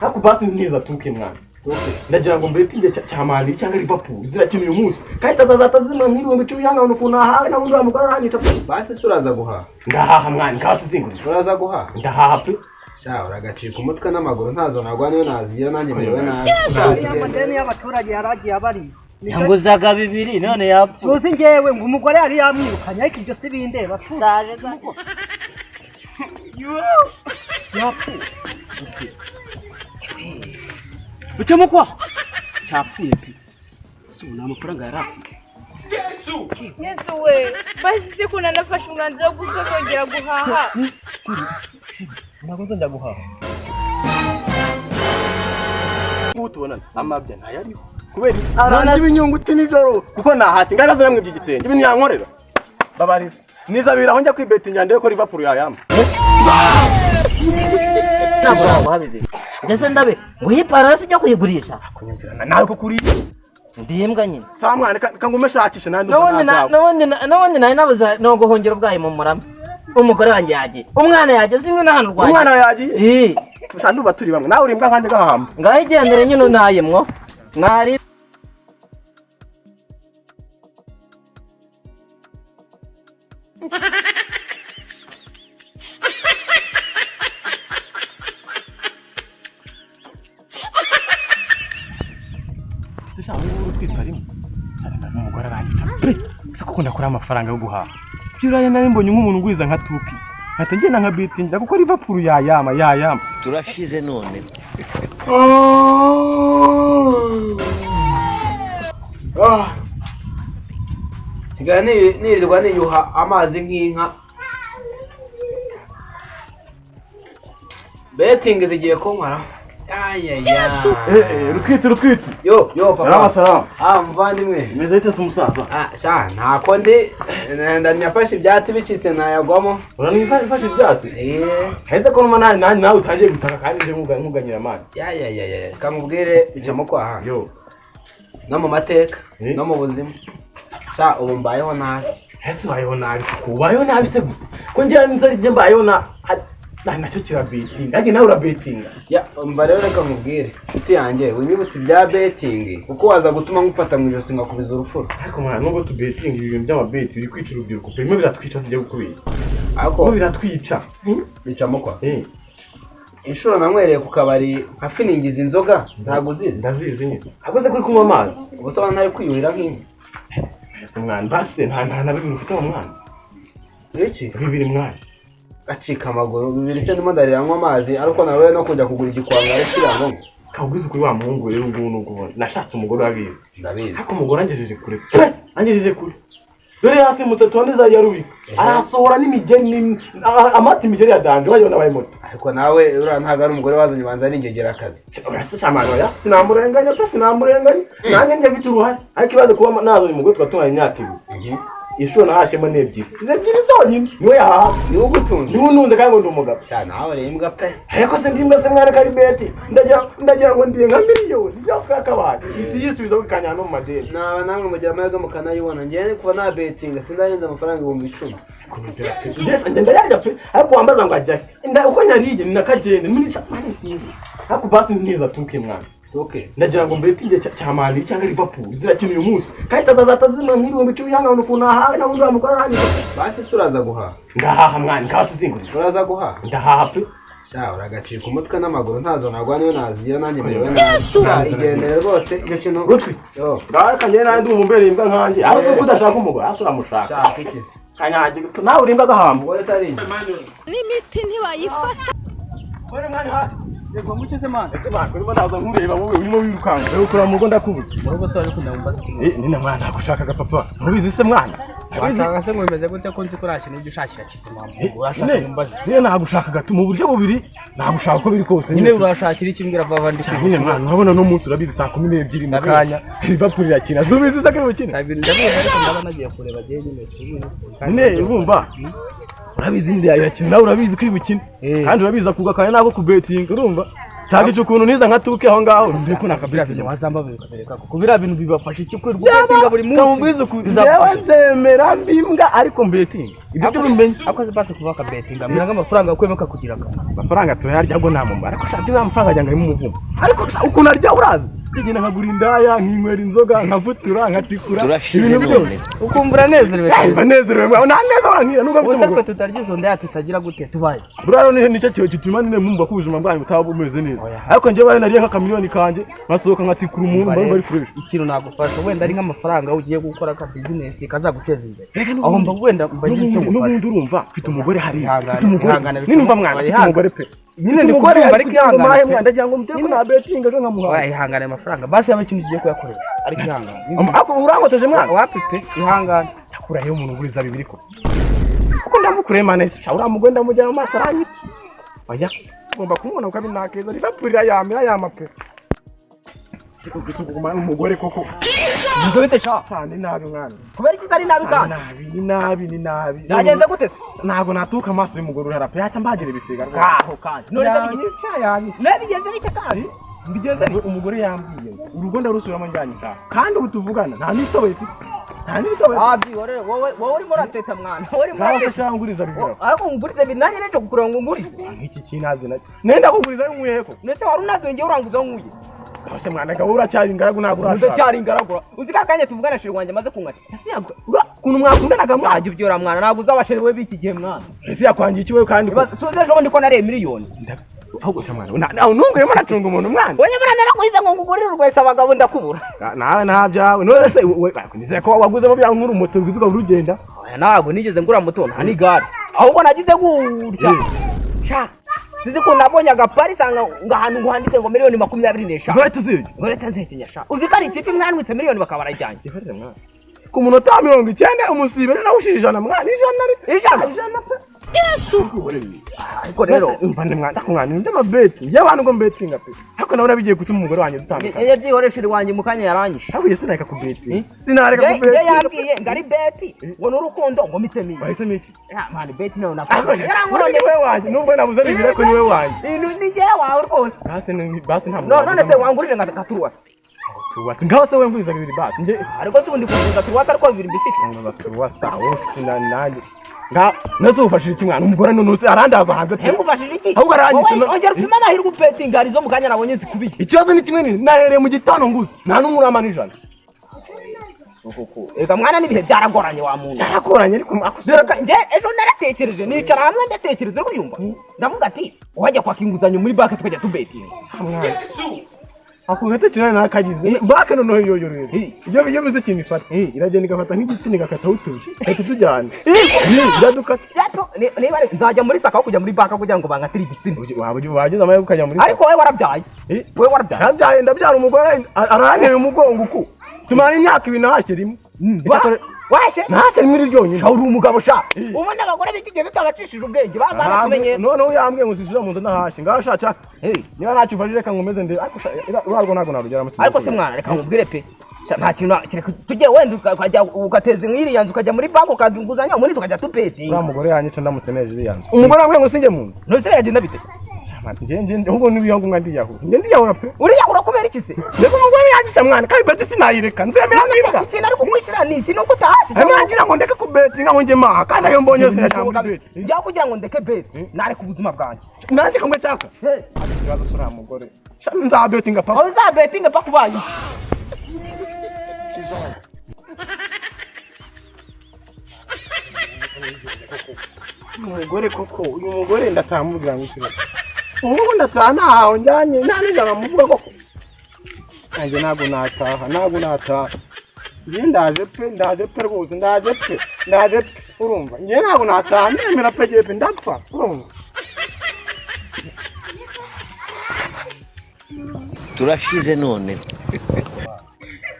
Haku basi neza tuke mwana. Ndagira ngo Beti nge cyamani cyangwa Liverpool zirakina uyu munsi. Kahita zazatazima mwiriwe mu cyuyanga no kuna hawe na wundi amugara hanyita. Basi suraza guha. Ndahaha mwana kasi zingurije. Uraza guha. Ndahaha pe. Sha uragacika umutwe n'amaguru ntazo nagwaniyo naziye nanjye merewe nabi. Ya madeni y'abaturage yaragiye abari. Yanguzaga 2 none yapfu. Uzi ngewe ngo umugore yari yamwirukanye ariko ibyo sibindeba. Ndaje gako. Yapfu. Bitemo kwa? Cyapfuye pe. Suna amafaranga yarafite. Yesu we, basi siku nafashe umwanzuro wo kuzongera guhaha. Ntabwo nzajya guhaha. Mutubona amabya ntayari. Kubera aranje ibinyunguti nijoro kuko nahati ngaraza namwe by'igitenge. Ibi nyankorera. Babari. Nizabira aho njya kwibeta nyande ko Liverpool yayama. Ntabwo habize. Ndetse ndabe ngo hiparasi cyo kuyigurisha. Kunyumvirana nawe ko kuri Ndimbwa nyine. Sa mwana kangume shakisha nandi. Nabone nayi nabuza no guhongera ubwayi mu murama. Umugore wanjye yagiye. Umwana yagiye zimwe n'ahantu rwaye. Umwana yagiye? Ushandu baturi bamwe. Nawe urimbwa kandi gahamba. Ngaho igendere nyine unayemwo. Mwari Zirimo. Umugore arangita. Siko ndakora amafaranga yo guhaha. Byuraye nari mbonye nk'umuntu ngwiza nka tuki. Natagenda nka Beti njya gukora Liverpool yayama. turashize none. Sigane nirirwa niyuha amazi nk'inka. Betting zigiye konkara. Rutwitsi. Yo papa. Salama. Muvandimwe. Meze ite umusaza? Sha ntako ndi ndanyafashe ibyatsi bicitse nayagwamo. Uranifashe ibyatsi? Heze ko nani nawe utangiye gutaka kandi je nkuganyira amazi. Kamubwire bicamo kwaha. No mu mateka, no mu buzima. Sha ubu mbayeho nabi. Heze ubayeho nabi. Ubayeho nabi se ko ngira nzari je mbayeho na nacyo kira betting. Age nawe ura betting. Mba rero reka mubwire. Nshuti yanjye winyibutse ibya betting kuko waza gutuma ngufata mu ijosi ngakubiza urufuro. Ariko mwana nubwo tu betting ibintu by'amabeti biri kwica urubyiruko. Primo biratwica zijya gukubira. Ariko biratwica. Bicamo kwa. Inshuro namwereye ku kabari afiningiza inzoga ntago uzizi. Ndazizi nyine. Akoze kuri kunywa amazi. Ubusaba ntari kwiyuhira nk'inka. Mwana base nta bibiri ufite mu mwana. Iki? Bibiri mwana. Acika amaguru bibiri se ndimo ndarira amazi ariko nawe no kujya kugura igikwanga ariko kawugize kuri wa muhungu rero ubwo nashatse umugore wabizi. Ndabizi. Ariko umugore angejeje kure. Angejeje kure. Dore hasi mutatu za yarubika. Arasohora n'imigeni amati imigeni ya danje wayona baye moto. Ariko nawe ura ntaga ari umugore wazanye banza n'ingegera akazi. Urasa shamano ya. Sinamurenganya pe sinamurenganya. Nanjye njye bita uruhare. Ariko ibaze kuba nazo umugore twatunganya imyaka ibiri. Isho nahashemo n'ebyiri. Ebyiri zonyine. Niwe yahaha. Niwe ugutunze. Niwe nunze kandi ngo ndi umugabo. Cyane nawe rembwa pe. Ariko se ndimba se mwana kari Beti. Ndagira ngo ndiye nka miliyoni. Byafika kabaye. Iti yisubiza kukanya no mu madeni. Naba namwe mujya amayaga mukanayibona. Njye kuva na betting sindayenza amafaranga 10,000. Kumutera pe. Ngenda yarya pe. Ariko wambaza ngo ajya. Uko nyarije ni nakagende. Municha mani sinzi. Ariko basi neza tuke mwana. Ndagira ngo Beti nge cyamani cyangwa Liverpool zirakina uyu munsi. Kahita zazatazima mwiriwe mu cyuyanga no kuna hawe na wundi amugara hanyita. Basi suraza guha. Ndahaha mwana kasi zingurije. Uraza guha. Ndahaha pe. Sha uragacika umutwe n'amaguru ntazo nagwaniyo naziye nanjye merewe nabi. Igendere rwose iyo kintu. Rutwi. Ndaraka nge nandi umumbere imbwa nkanje. Ariko kudashaka umugore asura mushaka. Shaka ikisi. Kanyaje nawe urimba gahamba. Gore sari. N'imiti ntibayifata. Gore mwana ha. Yego mukize mana. Ese bako niba ndaza nkureba wowe urimo wirukanga. Rero ukora mu Rwanda kubuze. Murugo se ariko ndambaza iki? Nina mwana nagushakaga papa. Mubizi se mwana. Wasanga se ngo bimeze gute ko nzi ko rashye n'ibyo ushakira kizima. Urashaka kumbaza. Nina nagushakaga mu buryo bubiri. Nagushaka ko biri kose. Nyine urashakira iki mbwira vava ndi. Nyine mwana urabona no munsi urabizi saa 12 mu kanya. Liverpool irakina. Zubizi se ko bikina. Ndabizi ariko ndaba nagiye kureba je nyine. Nyine urumva. Urabizi ndi irakina urabizi ko ibukina. Kandi urabiza kugakanya nako ku betting urumva. Tagize ukuntu niza nkatuke aho ngaho ndiko nakabira bintu wazamba bikabereka kuko bira bintu bibafasha iki kwiruka buri munsi kamubwiza ukuri yewe nzemera mbimbwa ariko mbetinga ibyo byo mbenye akoze base kuva ka betinga miranga amafaranga kwemeka kugira amafaranga tuyarya ngo nta mumara ariko shati ya amafaranga ajya mu muvumo ariko ukuntu arya urazi igenda nkagura indaya nkinywera inzoga nkavutura nkatikura ibintu byose ukumbura nezerewe banezerewe nta neza wankira nuko ubuze ko tutarya izo ndaya tutagira gute tubaye buraro nicyo cyo gituma nyine mwumva ko ubuzima bwanyu butaba bumeze neza ariko njye bari nariye nk'akamiliyoni kanje basohoka nkatikura umuntu bari fresh ikintu nagufasha wenda ari nk'amafaranga ugiye gukora ka business kazaguteza imbere aho mba wenda mbagiye icyo gufasha n'ubundi urumva mfite umugore hari mfite umugore nimba mwana mfite umugore pe nyine ndikore bari kwihangana mwana ndagira ngo muteko na betinga ngo nkamuha ihangane amafaranga basi yabe ikintu kigiye kuyakorera ari kwihangana ako urangoteje mwana wapi pe ihangane yakura he umuntu uguriza 2 ko kuko ndamukure mana isi uramugwe ndamujya mu masaranyi oya ngomba kumubona ukabinakeza ripapurira yama pe kuguma umugore koko bizo bite sha cyane nabi mwana kubera iki ari nabi kandi ni nabi nagenze gute ntago natuka amaso y'umugore urara pe hata mbagire bisiga aho kandi none yani nabigenze bite kandi mbigenze umugore yambwiye urugo ndarusubiramo njyanye cyane kandi ubu tuvugana nta nitobe nta nitobe byihorere wowe urimo urateta mwana wowe urimo urateta cyanguriza bigera ariko ngurize binanye nejo kukureba ngo ngurize nk'iki kinazi nacyo nenda kuguriza y'umweko nese wari unazengeye uranguza nkuye Ose mwana gaho uracyari ingaragu ntabwo urashaka. Uracyari ingaragu. Uzi ka kanya tuvugana shiri wanje maze kunkata. Ese yagwa. Kuntu mwakundanaga mwajye byora mwana ntabwo uzabashiri we biki gihe mwana. Ese yakwangiye iki we kandi. Suze ejo ndiko nare miliyoni. Ahubwo mwana. Nawe nunguremo natunga umuntu mwana. Oya mwana narakuhize ngo ngugurire urwese abagabo ndakubura. Nawe ntabyawe. None se nizeye ko waguzemo bya nkuru moto uzuga urugenda. Oya ntabwo nigeze ngura moto nta ni gare. Ahubwo nagize gutya. Sha. Sizi ko nabonye agapari sanga ngahantu nguhanditse ngo miliyoni 24. Ngore tuzije. Ngore tanzetinya sha. Uzikari ikipe mwanwitse miliyoni bakabara ijyanye. Gifarire mwana. Ku munota 90 umusibere nawe ushijana mwana ijana pe. Yesu. Ariko rero mvane mwana kumwana ndi mabeti. Y'abantu ngo mbetinga pe. Ariko nawe nabigiye gutuma umugore wanjye dutandukana. Iyo byihoreshiri wanjye mukanya yaranyisha. Habuye sinareka kubeti. Sinareka kubeti. Ye yambwiye ngari beti. Ngo nurukundo ngo mitemi. Wahise miki? Ya man beti nayo nakora. Yaranguranye we wanjye nubwo nabuze bibire ko niwe wanjye. Ni je wawe rwose. Basi nta. None se wangurije ngaturuwa. Tuwasa ngaho se wenguriza bibiri basi nje ariko se ubundi kuvuza tuwasa ariko bibiri mbifite ngo tuwasa wowe nanjye nga nazo ufashije iki mwana umugore none uzi arandaza hanze pe ngufashije iki ahubwo aranyitse ongera upima amahirwe upetinga arizo mukanya nabonye zikubiye ikibazo ni kimwe nahereye mu gitondo nguzi nta n'umurama n'ijana ega mwana nibihe byaragoranye wa muntu byaragoranye ariko akuseka nje ejo naratekereje nicara hamwe ndatekereza uri kuyumva ndavuga ati wajya kwaka inguzanyo muri banki tukajya tubetinga akugate cyane nakagize baka noneho yoyorere iyo bize kintu ifata iragenda igafata nk'igitsini gakata utuki ahita tujyana iradukata niba nzajya muri saka kujya muri banka kugira ngo bankatire igitsini wagize amahirwe ukajya muri ariko wowe warabyaye nabyaye ndabyara umugore aranteye umugongo uku tumara imyaka 2 nahashye rimwe washe nahashye rimwe ryonyine uri umugabo sha ubundi abagore bikigeze utabacishije ubwenge bazana kumenyera none uyambwiye ngo sisira mu nzu nahashye ngaho shacha niba ntacyo ufashije reka ngomeze nde ariko ntabwo narugera mu ariko se mwana reka nkubwire pe nta kintu tujye wenda ukajya ugateza nk'iri yanzu ukajya muri banki ukadunguzanya ubundi tukajya tupeti uriya mugore yanyica ndamutse neje iri yanzu umugore wambwiye ngo sinjye mu nzu none se yagenda bite ahubwo n'ibiyangu mwandiyahura njye ndiyahura pe uriyahura kubera iki se reka umugore yanyica mwana kandi beti sinayireka nzemera n'imbwa ikintu ariko kwishira ni iki nuko utahashye ngira ngo ndeke kubetinga ngo njye maha kandi ayo mbonye yose yajya beti njya kugira ngo ndeke beti nareka ubuzima bwanjye nanjye kamwe cyaka ikibazo sura mugore nzabetinga papa uzabetinga papa kubaye umugore koko uyu mugore ndatamubwira ngo iki ubu ndatana aho njyanye nta n'ijana muvuga koko nanjye ntabwo nataha njye ndaje pe rwose ndaje pe urumva njye ntabwo nataha nemera pe jepe ndapfa urumva turashize none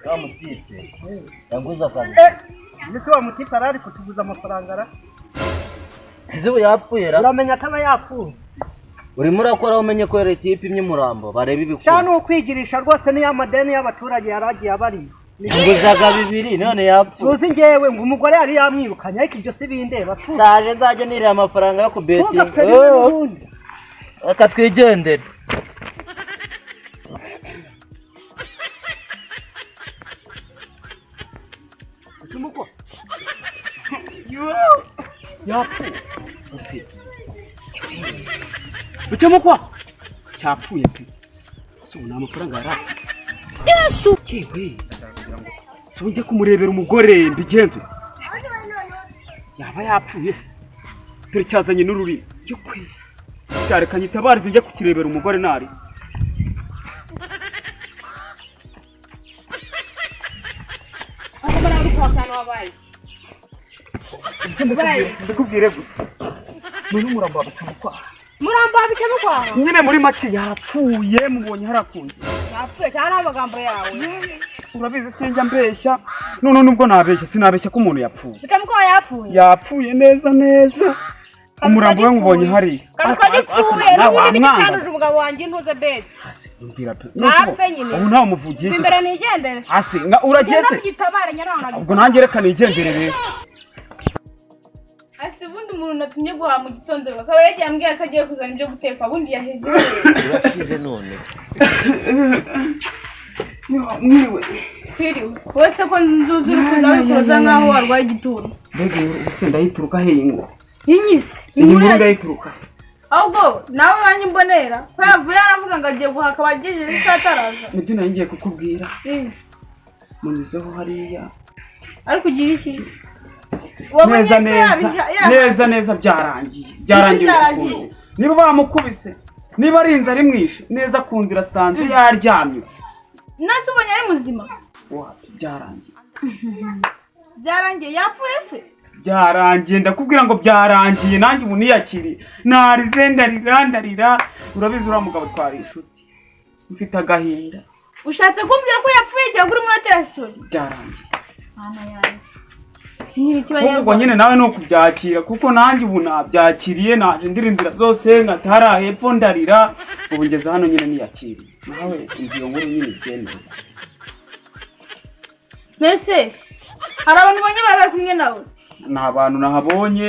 kamutite yanguza kandi Nise wa mutipa arari kutuguza amafaranga ra Izubu yapfuye ra uramenya kama yapfuye urimo urakora umenye ko rero ikipe imye murambo bareba ibikuru cyane ukwigirisha rwose ni amadeni y'abaturage yaragiye abari nguzaga 2 none yapfuye uzi ngewe ngo umugore yari yamwirukanye ariko ibyo si bindeba tu ndaje nzaje nirira amafaranga yo kubeti akatwigendera yapfuye ose ucamo kwa cyapfuye pe so nta mafaranga yari Yesu kiwe so njye kumurebera umugore mbigenze yaba yapfuye se dore cyazanye n'ururimi yo kwe cyarekanye itabarize njye kukirebera umugore nari ndikubwire gusa none umurambo wabicamukwaha nyine muri make yapfuye mubonye harakunze yapfuye cyane amagambo yawe urabizi sinjya mbeshya none nubwo nabeshya sinabeshya ko umuntu yapfuye bikamukwaha yapfuye neza umurambo we mubonye hariya ukagipfuye n'ubundi bitanduje umugabo wanjye ntuze Beti napfe nyine ubu ntawe umuvugiye imbere nigendere hasi urageze ubwo nanjye reka nigendere rero ase ubundi umuntu natumye guhaha mu gitondo akaba yagiye ambwira ko agiye kuzana ibyo guteka ubundi yaheze urashize none mwiriwe twiriwe wese ko nzuzi uri kuza wikuroza nk'aho warwaye igituro mbega ubuse ndayituruka hehe inyisi iyi nkuru ndayituruka ahubwo nawe wanjye mbonera ko yavuye aravuga ngo agiye guhaka abagejeje isaha ataraza nibyo nari ngiye kukubwira munyuzeho hariya ariko ugira iki neza byarangiye ukunze niba bamukubise niba ari inzara imwishe neza ku nzira asanze yaryamye nase ubonye ari muzima byarangiye yapfuye se byarangiye ndakubwira ngo byarangiye nanjye ubu niyakiriye narize ndarira urabizi uriya mugabo twari inshuti mfite agahinda ushatse kumbwira ko yapfuye cyangwa uri muri resitora byarangiye ubwo nyine nawe ni ukubyakira kuko nanjye ubu nabyakiriye naje ndira inzira zose nkatara hepfo ndarira ubu ngeze hano nyine niyakiriye nawe inzira nkuru nyine igendera mbese hari abantu ubonye bari kumwe nawe ni abantu nahabonye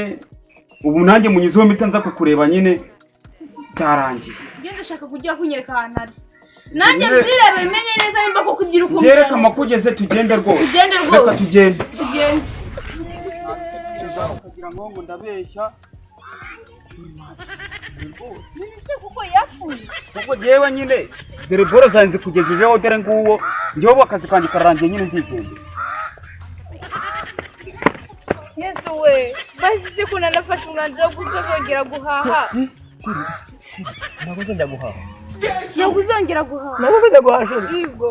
ubu nanjye munyuzeho mpita nza kukureba nyine byarangiye ngende ushaka kujya kunyereka ahantu ari nanjye mzirebere menye neza nimba koko ugira ukumva byereka amakugeze tugende rwose reka tugende ukagira ngo ndabeshya kuko yapfuye kuko jewe nyine dore boro zanze kugejejeho dore nguwo njyewe akazi kanjye kararangiye nyine ndigenze Yesu we basi kuna nafashe umwanzuro wo kuzongera guhaha ntabwo nzongera guhaha ntabwo uzongera guhaha ntabwo nzongera guhaha yego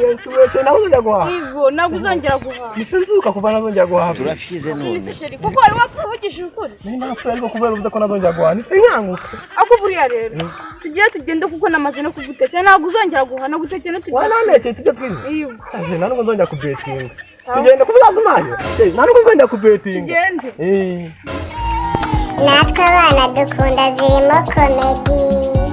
Yesu we ntabwo nzongera guhaha yego ntabwo uzongera guhaha nisinzuka kuva nazongera guhaha urashize none kuko wari wapfuvugishije ukuri ni napfuye ariko kubera uvuze ko nazongera guhaha nisinkanguka ako buriya rero tugire tugende kuko namaze no kugutekera ntabwo uzongera guhaha no gutekera no tugende wananekeye tujye twize yego ntabwo nzongera kubetinga tugende kuvuga zumaye ntabwo nzongera kubetinga tugende natwe abana dukunda Zirimo komedi.